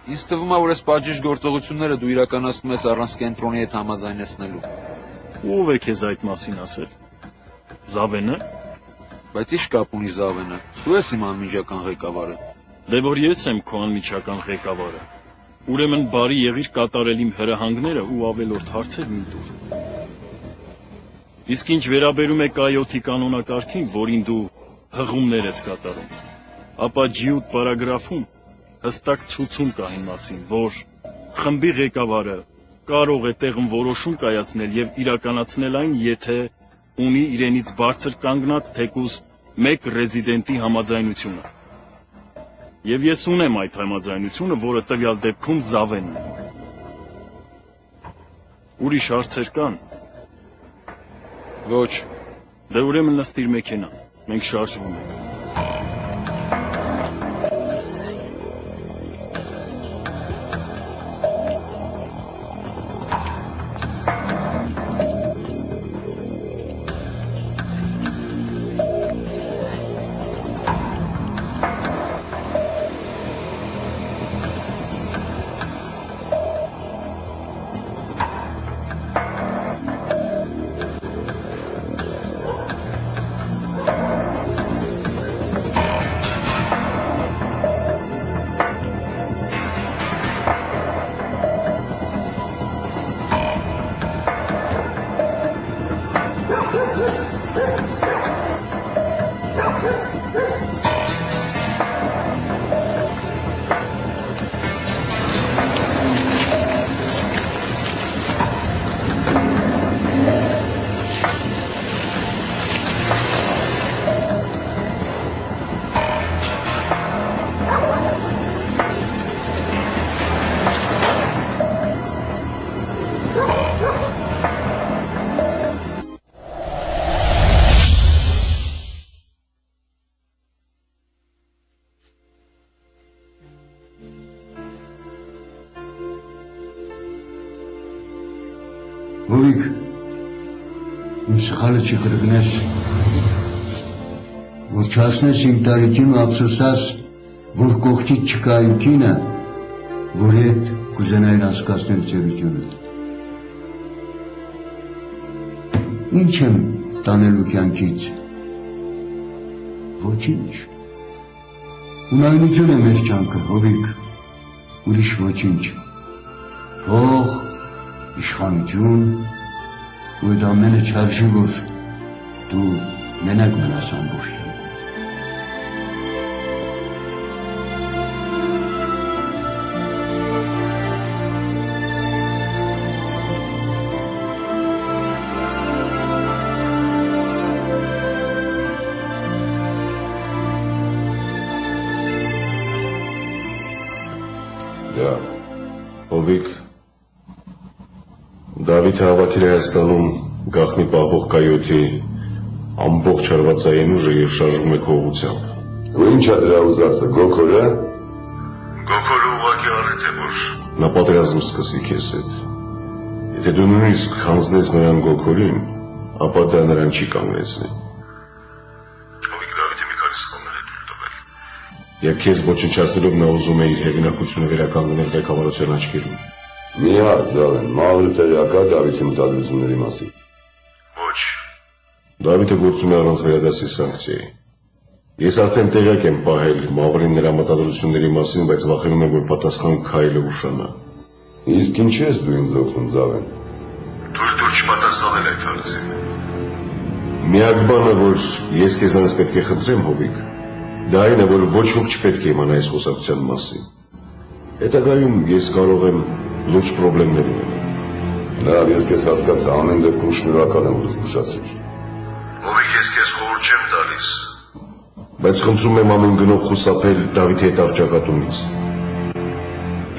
Ինձ թվում է, որ այս բաժիշտ գործողությունները դու իրականացնում ես առանց կենտրոնի հետ համաձայնեցնելու։ Ո՞վ է քեզ այդ մասին ասել։ Զավենը։ Բայց ի՞նչ կապ ունի Զավենը։ Դու ես իմ անմիջական ղեկավարը։ Դե որ ես եմ քո անմիջական ղեկավարը։ Ուրեմն բարի եղիր կատարել իմ հրահանգները ու ավելորդ հարցեր մի տուր։ Իսկ ինչ վերաբերում է K7-ի կանոնակարգին, որին դու հղումներ ես կատարում, ապա G8 պարագրաֆում հստակ ցուցում կա այն մասին, որ խմբի ղեկավարը կարող է տեղում որոշում կայացնել եւ իրականացնել այն, եթե ունի իրենից բարձր կանգնած թեկուզ մեկ ռեզիդենտի համաձայնությունը։ Եվ ես ունեմ այդ համաձայնությունը, որը տվյալ դեպքում Զավենն է։ Ուրիշ հարցեր կան։ Ոչ։ Դե ուրեմն նստիր մեքենա, մենք շարժվում ենք։ Հովիկ, իմ սխալը չի կրգնես, որ չասնես իմ տարիքին ու ափսոսաս, որ կողքիդ չկա իմ կինը, որ հետ կուզենային անցկացնել ծերությունդ։ Ինչ եմ տանելու կյանքից։ Ոչինչ։ Ունայնություն է մեր կյանքը, Հովիկ, ուրիշ ոչինչ։ Փող, իշխանություն, ու այդ ամենը չարժի, որ դու մենակ մնաս ամբողջ կյանքում։ Հովիկ, Դավիթը հավաքել է Հայաստանում գաղտնի պահող K7-ի ամբողջ հարվածային ուժը և շարժվում է քո ուղղությամբ։ Ու ինչ է դրա ուզածը, Գոքորը։ Գոքորը ուղղակի առիթ է, որ նա պատերազմ սկսի քեզ հետ։ Եթե դու նույնիսկ հանձնես նրան Գոքորին, ապա դա նրան չի կանգնեցնի։ Հովիկ, Դավիթը մի քանի սխալներ է թույլ տվել։ Եվ քեզ ոչնչացնելով նա ուզում է իր հեղինակությունը վերականգնել ղեկավարության աչքերում։ Մի հարց, Զավեն, Մավրը տեղյակա Դավիթի մտադրությունների մասին։ Ոչ, Դավիթը գործում է առանց վերադասի սանկցիայի։ Ես արդեն տեղյակ եմ պահել Մավրին նրա մտադրությունների մասին, բայց վախենում եմ, որ պատասխան քայլը ուշանա։ Իսկ ինչի ես դու ինձ օգնում, Զավեն։ Դուր չպատասխանել այդ հարցին։ Միակ բանը, որ ես քեզանից պետք է խնդրեմ, Հովիկ, դա այն է, որ ոչ ոք չպետք է իմանա այս խոսակցության մասին։ Հետագայում ես կարող եմ լուրջ պրոբլեմներ ունենալ։ Լավ, ես քեզ հասկացա, ամեն դեպքում շնորհակալ եմ, որ զգուշացիր։ Հովիկ, ես քեզ խորհուրդ չեմ տալիս, բայց խնդրում եմ ամեն գնով խուսափել Դավիթի հետ առճակատումից։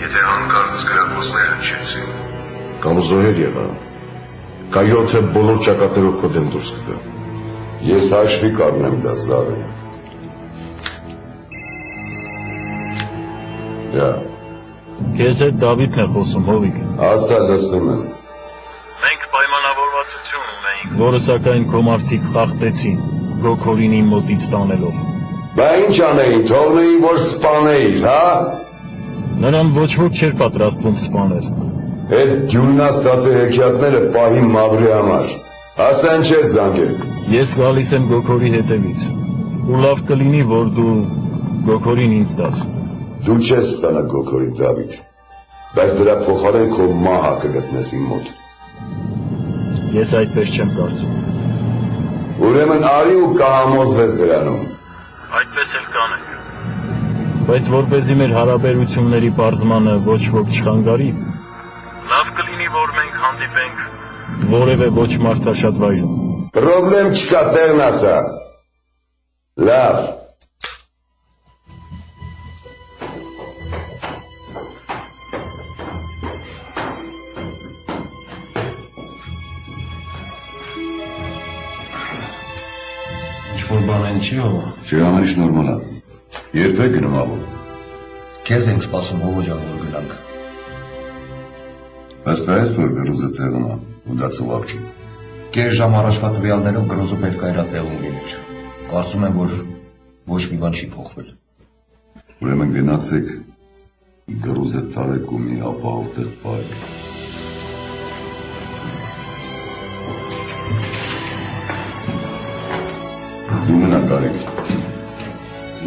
Եթե հանկարծ գրակոծներ հնչեցին, կամ զոհեր եղան, K7-ը բոլոր ճակատներով քո դեմ դուրս կգա։ Ես հաշվի կառնեմ դա, Զավեն։ Դա Քեզ հետ Դավիթն է խոսում, Հովիկ։ Աստա լսում եմ։ Մենք պայմանավորվածություն ունեինք, որը սակայն քո մարդիկ խախտեցին, Գոքորին իմ մոտից տանելով։ Բա ինչ անեին, թողնեին, որ սպանեիր, հա։ Նրան ոչ ոք չէր պատրաստվում սպանել։ Այդ գյուլնաստատի հեքիաթները պահի մավրի համար։ Ասեն չէ զանգել։ Ես գալիս եմ Գոքորի հետևից։ Ու լավ կլինի, որ դու Գոքորին ինձ տաս։ Դու չես ստանա Գոքորի Դավիթ, բայց դրա փոխարեն քո մահը կգտնես իմ մոտ։ Ես այդպես չեմ կարծում։ Ուրեմն արի ու կհամոզվես դրանում։ Այդպես էլ կանենք։ Բայց որպեսզի մեր հարաբերությունների պարզմանը ոչ ոք չխանգարի, լավ կլինի, որ մենք հանդիպենք որևէ ոչ մարդաշատ վայրում։ Պրոբլեմ չկա, տեղն ասա։ Լավ։ Ինչ-որ բան են չի հովա։ Շերանիշ նորմալ է։ Երբ է գնում ավոր։ Քեզ ենք սպասում հովո ջան, որ գնանք։ Վստահ ես, որ գրուզը տեղում է, ու դա ծուղակ չի։ Կես ժամ առաջվա տվյալներով գրոզը պետք է իր տեղում լիներ։ Կարծում եմ, որ ոչ մի բան չի փոխվել։ Ուրեմն գնացեք, գրուզը տարեք ու մի ապահով տեղ պահեք։ Դու մնա կարեք։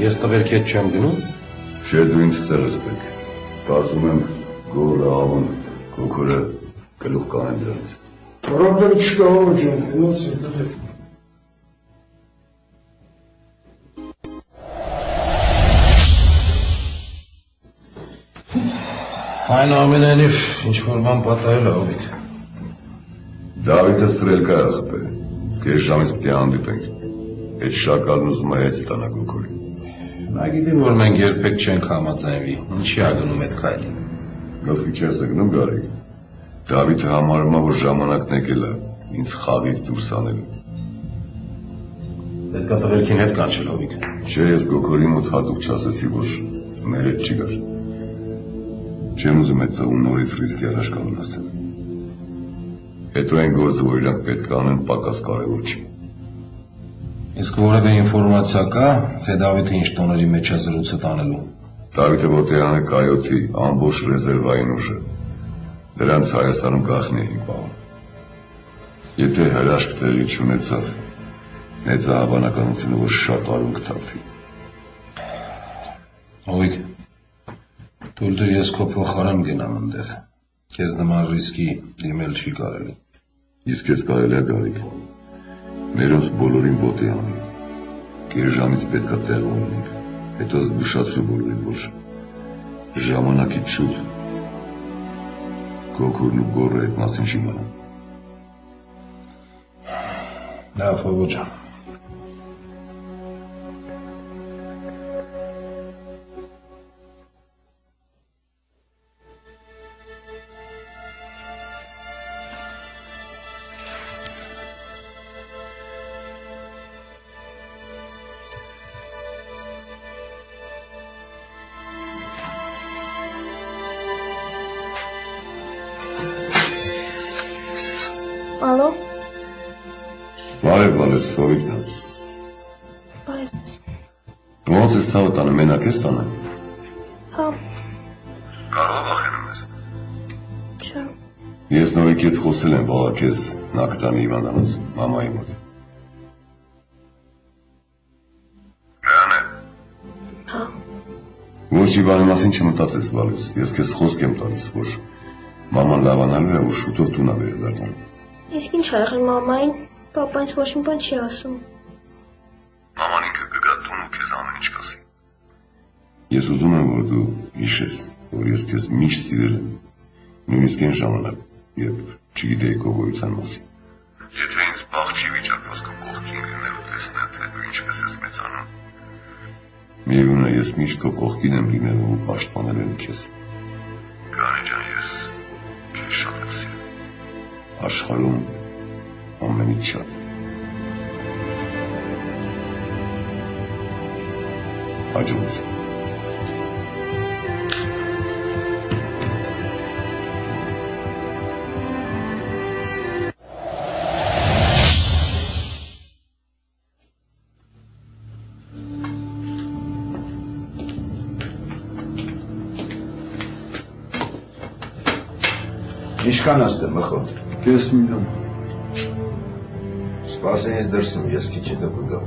Ես տղերք հետ չեմ գնում։ Չէ, դու ինձ ստեղ ես պետք։ Կարծում եմ գորը, ավուն, Գոքորը գլուխ կանեն դրանից։ Պրոբլեմ չկա հովո ջան, հենոց է դրեք։ Այնուամենայնիվ ինչ-որ բան պատահել է Հովիկ։ Դավիթը ստրել կա է խփել։ Կես ժամից պիտի հանդիպենք։ Այդ շակալն ուզում է հետ ստանա Գոքորին։ Նա գիտի, որ մենք երբեք չենք համաձայնվի, ինչի ա գնում այդ քայլին։ Գլխի չես գնում Գարիկ։ Դավիթը համարում է, որ ժամանակն եկել է ինձ խաղից դուրս անելու։ Պետք է տղերքին հետ կանչել Հովիկ։ Չէ, ես Գոքորի մոտ հատուկ չասեցի, որ մեր հետ չի գար։ Չեմ ուզում այդ տղուն նորից ռիսկի առաջ կանգնացնել։ Հետո այն գործը, որ իրանք պետք է անեն, պակաս կարևոր չի։ Իսկ որևէ ինֆորմացիա կա, թե Դավիթը ինչ տոների մեջ է զրույցը տանելու։ Դավիթը ոտեան է կայոթի ամբողջ ռեզերվային ուժը։ Դրանց Հայաստանում գաղտնի էին պահում։ Եթե հրաշք տեղի չունեցավ, մեծ է հավանականությունը, որ շատ արուն կթափվի։ Հովիկ, թույլ տուր ես քո փոխարեն գնամ այնտեղ։ Քեզ նման ռիսկի դիմել չի կարելի։ Իսկ ես կարելի է Գարիկ։ Մերոնց բոլորին ոտի անի։ Կես ժամից պետք է տեղ ունենք։ Հետո զգուշացրու բոլորին, որ ժամանակից շուտ Գոքորն ու գորը այդ մասին չիմանան։ Լավ, Հովո ջան։ Ալո։ Բարև, Սովիկն է։ Բայց։ Ոնց ես ցավը տանը, մենակ ես տանը։ Հա։ Կարող է վախենում ես։ Չէ։ Ես նորից հետ խոսել եմ, բաղա քեզ նա կտանի Իվանանոց, մամայի մոտ։ Հան է։ Հա։ Ոչ Իվանի մասին չմտածես, բալուս, ես քեզ խոսք եմ տալիս, որ մաման լավանալու է, որ շուտով տուն է վերադառնալու։ Իսկ ինչ ա եղել մամային, պապա ինձ ոչ մի բան չի ասում։ Մաման ինքը կգա տուն ու քեզ ամեն ինչ կասի։ Ես ուզում եմ, որ դու հիշես, որ ես քեզ միշտ սիրել եմ, նույնիսկ այն ժամանակ, երբ չգիտեի քո գոյության մասին։ Եթե ինձ բախ չի վիճակված քո կողքին լինելու տեսնել, թե դու ինչպես ես մեծանում, միևնույն է, ես միշտ քո կողքին եմ լինելու ու պաշտպանել եմ քեզ։ Գարի ջան, ես քեզ շատ եմ սիրում։ Աշխարհում ամենից շատ։ Հաջողություն։ Ինչքան աստը մխոտ։ Կես միլիոն։ Սպասես դրսում, ես քիչ հետո կգամ։